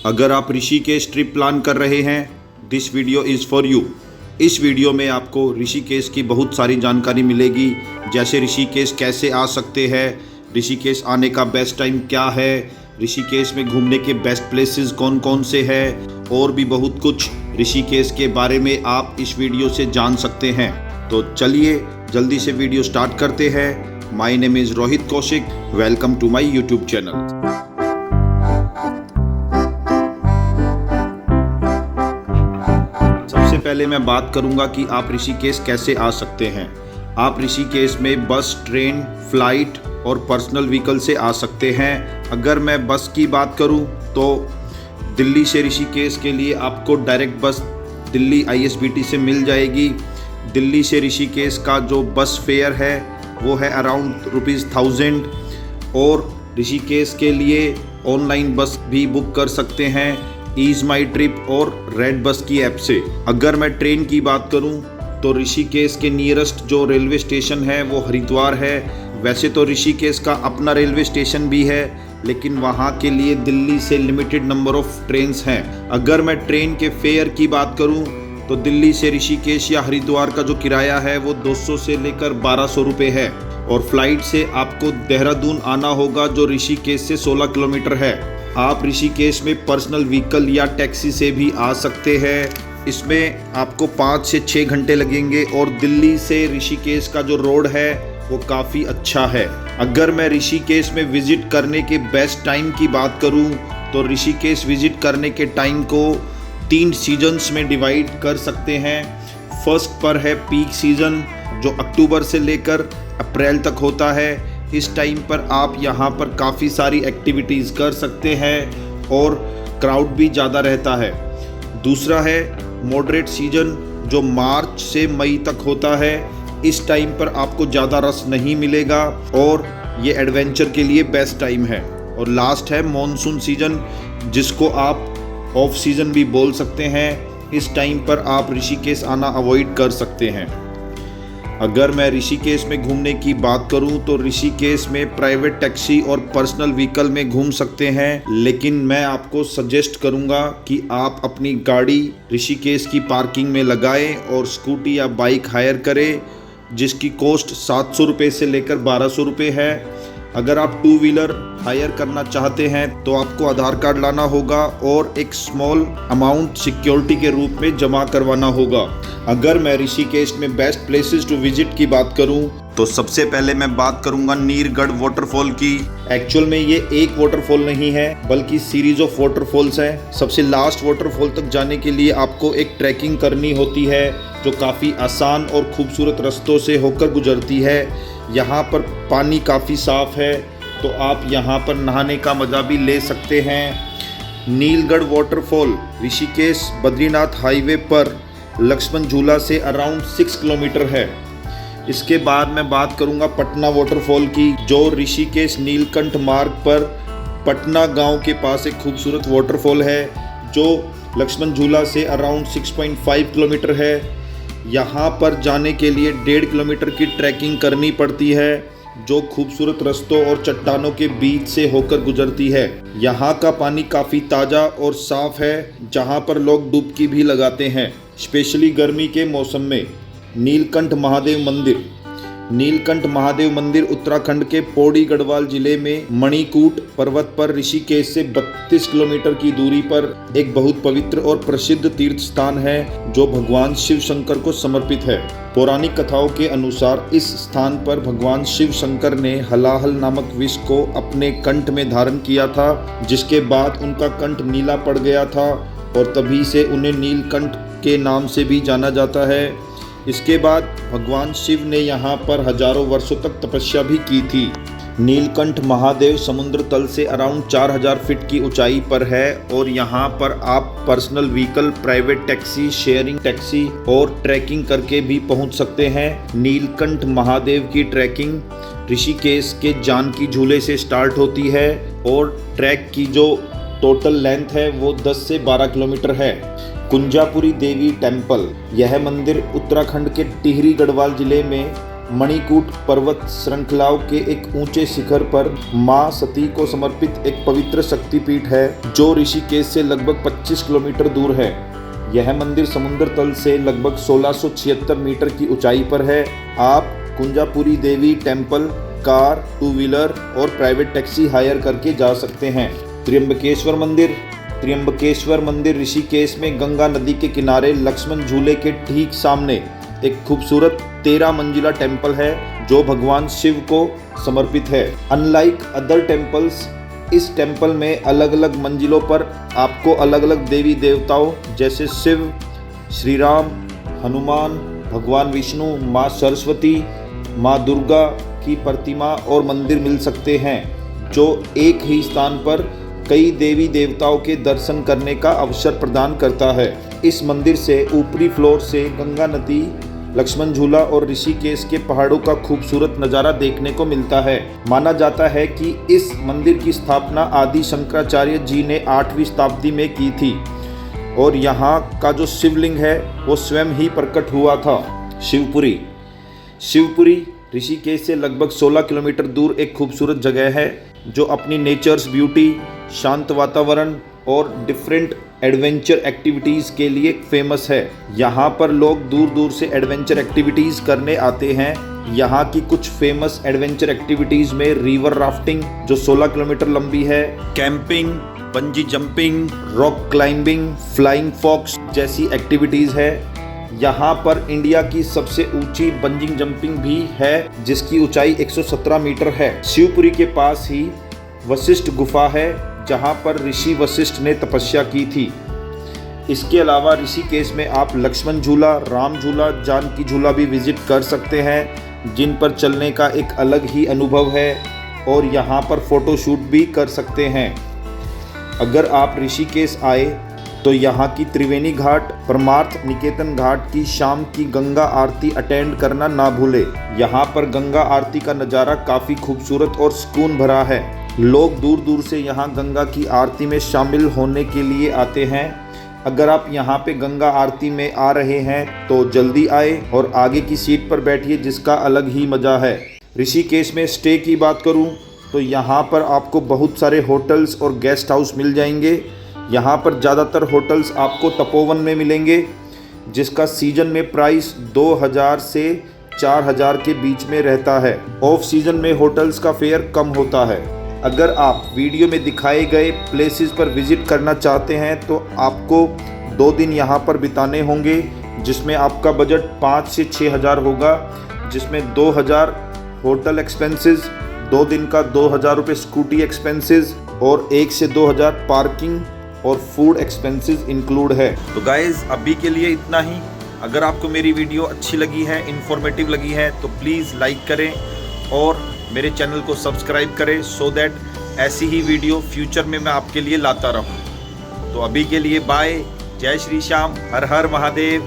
अगर आप Rishikesh trip plan कर रहे हैं, this video is for you. इस वीडियो में आपको ऋषिकेश की बहुत सारी जानकारी मिलेगी, जैसे ऋषिकेश कैसे आ सकते हैं, ऋषिकेश आने का बेस्ट टाइम क्या है, ऋषिकेश में घूमने के बेस्ट प्लेसेस कौन कौन से हैं, और भी बहुत कुछ ऋषिकेश के बारे में आप इस वीडियो से जान सकते हैं। तो चलिए जल्दी से वीडियो स्टार्ट करते हैं। My name is Rohit Kaushik, welcome to my YouTube channel. पहले मैं बात करूंगा कि आप ऋषिकेश कैसे आ सकते हैं। आप ऋषिकेश में बस, ट्रेन, फ्लाइट और पर्सनल व्हीकल से आ सकते हैं। अगर मैं बस की बात करूं तो दिल्ली से ऋषिकेश के लिए आपको डायरेक्ट बस दिल्ली ISBT से मिल जाएगी। दिल्ली से ऋषिकेश का जो बस फेयर है वो है अराउंड ₹1000 और ऋषिकेश के लिए ऑनलाइन बस भी बुक कर सकते हैं ईज माई ट्रिप और रेड बस की ऐप से। अगर मैं ट्रेन की बात करूं तो ऋषिकेश के नियरेस्ट जो रेलवे स्टेशन है वो हरिद्वार है। वैसे तो ऋषिकेश का अपना रेलवे स्टेशन भी है, लेकिन वहां के लिए दिल्ली से लिमिटेड नंबर ऑफ ट्रेन्स हैं। अगर मैं ट्रेन के फेयर की बात करूं तो दिल्ली से ऋषिकेश या हरिद्वार का जो किराया है वो 200 से लेकर 1200 रुपये है, और फ्लाइट से आपको देहरादून आना होगा जो ऋषिकेश से 16 किलोमीटर है। आप ऋषिकेश में पर्सनल व्हीकल या टैक्सी से भी आ सकते हैं। इसमें आपको 5 से 6 घंटे लगेंगे और दिल्ली से ऋषिकेश का जो रोड है वो काफ़ी अच्छा है। अगर मैं ऋषिकेश में विज़िट करने के बेस्ट टाइम की बात करूं तो ऋषिकेश विज़िट करने के टाइम को 3 सीजन्स में डिवाइड कर सकते हैं। फर्स्ट पर है पीक सीज़न जो अक्टूबर से लेकर अप्रैल तक होता है। इस टाइम पर आप यहाँ पर काफ़ी सारी एक्टिविटीज़ कर सकते हैं और क्राउड भी ज़्यादा रहता है। दूसरा है मॉडरेट सीजन जो मार्च से मई तक होता है। इस टाइम पर आपको ज़्यादा रश नहीं मिलेगा और ये एडवेंचर के लिए बेस्ट टाइम है। और लास्ट है मॉनसून सीजन जिसको आप ऑफ सीजन भी बोल सकते हैं। इस टाइम पर आप ऋषिकेश आना अवॉइड कर सकते हैं। अगर मैं ऋषिकेश में घूमने की बात करूं तो ऋषिकेश में प्राइवेट टैक्सी और पर्सनल व्हीकल में घूम सकते हैं, लेकिन मैं आपको सजेस्ट करूंगा कि आप अपनी गाड़ी ऋषिकेश की पार्किंग में लगाएं और स्कूटी या बाइक हायर करें, जिसकी कॉस्ट 700 रुपये से लेकर 1200 रुपये है। अगर आप 2 व्हीलर हायर करना चाहते हैं तो आपको आधार कार्ड लाना होगा और एक स्मॉल अमाउंट सिक्योरिटी के रूप में जमा करवाना होगा। अगर मैं ऋषिकेश में बेस्ट प्लेसेस टू विजिट की बात करूं तो सबसे पहले मैं बात करूंगा नीरगढ़ वाटरफॉल की। एक्चुअल में ये एक वाटरफॉल नहीं है बल्कि सीरीज ऑफ वाटरफॉल्स हैं। सबसे लास्ट वाटरफॉल तक जाने के लिए आपको एक ट्रैकिंग करनी होती है जो काफ़ी आसान और खूबसूरत रास्तों से होकर गुजरती है। यहाँ पर पानी काफ़ी साफ़ है तो आप यहाँ पर नहाने का मज़ा भी ले सकते हैं। नीलगढ़ वाटरफॉल ऋषिकेश बद्रीनाथ हाईवे पर लक्ष्मण झूला से अराउंड 6 किलोमीटर है। इसके बाद मैं बात करूँगा पटना वाटरफॉल की, जो ऋषिकेश नीलकंठ मार्ग पर पटना गांव के पास एक खूबसूरत वाटरफॉल है जो लक्ष्मण झूला से अराउंड 6.5 किलोमीटर है। यहाँ पर जाने के लिए 1.5 किलोमीटर की ट्रैकिंग करनी पड़ती है जो खूबसूरत रास्तों और चट्टानों के बीच से होकर गुजरती है। यहाँ का पानी काफ़ी ताज़ा और साफ़ है, जहाँ पर लोग डुबकी भी लगाते हैं, स्पेशली गर्मी के मौसम में। नीलकंठ महादेव मंदिर। नीलकंठ महादेव मंदिर उत्तराखंड के पौड़ी गढ़वाल जिले में मणिकूट पर्वत पर ऋषिकेश से 32 किलोमीटर की दूरी पर एक बहुत पवित्र और प्रसिद्ध तीर्थ स्थान है जो भगवान शिव शंकर को समर्पित है। पौराणिक कथाओं के अनुसार इस स्थान पर भगवान शिव शंकर ने हलाहल नामक विष को अपने कंठ में धारण किया था, जिसके बाद उनका कंठ नीला पड़ गया था और तभी से उन्हें नीलकंठ के नाम से भी जाना जाता है। इसके बाद भगवान शिव ने यहाँ पर हजारों वर्षों तक तपस्या भी की थी। नीलकंठ महादेव समुद्र तल से अराउंड 4000 फीट की ऊंचाई पर है और यहाँ पर आप personal vehicle, private taxi, sharing taxi और ट्रैकिंग करके भी पहुँच सकते हैं। नीलकंठ महादेव की ट्रैकिंग ऋषिकेश के जानकी झूले से स्टार्ट होती है और ट्रैक की जो टोटल लेंथ है वो 10 से 12 किलोमीटर है। कुंजापुरी देवी टेम्पल, यह मंदिर उत्तराखंड के टिहरी गढ़वाल जिले में मणिकूट पर्वत श्रृंखलाओं के एक ऊंचे शिखर पर मां सती को समर्पित एक पवित्र शक्तिपीठ है जो ऋषिकेश से लगभग 25 किलोमीटर दूर है। यह मंदिर समुद्र तल से लगभग 1676 मीटर की ऊंचाई पर है। आप कुंजापुरी देवी टेम्पल कार, टू व्हीलर और प्राइवेट टैक्सी हायर करके जा सकते हैं। त्र्यंबकेश्वर मंदिर। त्र्यंबकेश्वर मंदिर ऋषिकेश में गंगा नदी के किनारे लक्ष्मण झूले के ठीक सामने एक खूबसूरत 13 मंजिला टेम्पल है जो भगवान शिव को समर्पित है। अनलाइक अदर टेम्पल्स, इस टेम्पल में अलग अलग मंजिलों पर आपको अलग अलग देवी देवताओं जैसे शिव, श्री राम, हनुमान, भगवान विष्णु, माँ सरस्वती, माँ दुर्गा की प्रतिमा और मंदिर मिल सकते हैं जो एक ही स्थान पर कई देवी देवताओं के दर्शन करने का अवसर प्रदान करता है। इस मंदिर से ऊपरी फ्लोर से गंगा नदी, लक्ष्मण झूला और ऋषिकेश के पहाड़ों का खूबसूरत नज़ारा देखने को मिलता है। माना जाता है कि इस मंदिर की स्थापना आदि शंकराचार्य जी ने 8वीं शताब्दी में की थी और यहाँ का जो शिवलिंग है वो स्वयं ही प्रकट हुआ था। शिवपुरी। शिवपुरी ऋषिकेश से लगभग 16 किलोमीटर दूर एक खूबसूरत जगह है जो अपनी नेचर्स ब्यूटी, शांत वातावरण और डिफरेंट एडवेंचर एक्टिविटीज़ के लिए फेमस है। यहाँ पर लोग दूर दूर से एडवेंचर एक्टिविटीज़ करने आते हैं। यहाँ की कुछ फेमस एडवेंचर एक्टिविटीज़ में रिवर राफ्टिंग जो 16 किलोमीटर लंबी है, camping, bungee jumping, rock climbing, flying fox जैसी एक्टिविटीज़ है। यहाँ पर इंडिया की सबसे ऊंची बंजिंग जंपिंग भी है जिसकी ऊंचाई 117 मीटर है। शिवपुरी के पास ही वशिष्ठ गुफा है जहाँ पर ऋषि वशिष्ठ ने तपस्या की थी। इसके अलावा ऋषिकेश में आप लक्ष्मण झूला, राम झूला, जानकी झूला भी विजिट कर सकते हैं जिन पर चलने का एक अलग ही अनुभव है और यहाँ पर फ़ोटो शूट भी कर सकते हैं। अगर आप ऋषिकेश आए तो यहाँ की त्रिवेणी घाट, परमार्थ निकेतन घाट की शाम की गंगा आरती अटेंड करना ना भूले। यहाँ पर गंगा आरती का नज़ारा काफ़ी खूबसूरत और सुकून भरा है। लोग दूर दूर से यहाँ गंगा की आरती में शामिल होने के लिए आते हैं। अगर आप यहाँ पे गंगा आरती में आ रहे हैं तो जल्दी आए और आगे की सीट पर बैठिए जिसका अलग ही मज़ा है। ऋषिकेश में स्टे की बात करूँ तो यहाँ पर आपको बहुत सारे होटल्स और गेस्ट हाउस मिल जाएंगे। यहाँ पर ज़्यादातर होटल्स आपको तपोवन में मिलेंगे जिसका सीजन में प्राइस 2000 से 4000 के बीच में रहता है। ऑफ सीजन में होटल्स का फेयर कम होता है। अगर आप वीडियो में दिखाए गए प्लेसेस पर विज़िट करना चाहते हैं तो आपको 2 दिन यहाँ पर बिताने होंगे जिसमें आपका बजट 5 से 6000 होगा, जिसमें 2000 होटल एक्सपेंसेस, 2 दिन का 2000 रुपये स्कूटी एक्सपेंसेस और 1 से 2000 पार्किंग और फूड एक्सपेंसेस इंक्लूड है। तो गाइज़ अभी के लिए इतना ही। अगर आपको मेरी वीडियो अच्छी लगी है, इन्फॉर्मेटिव लगी है तो प्लीज़ लाइक करें और मेरे चैनल को सब्सक्राइब करें सो दैट ऐसी ही वीडियो फ्यूचर में मैं आपके लिए लाता रहूं। तो अभी के लिए बाय, जय श्री श्याम, हर हर महादेव।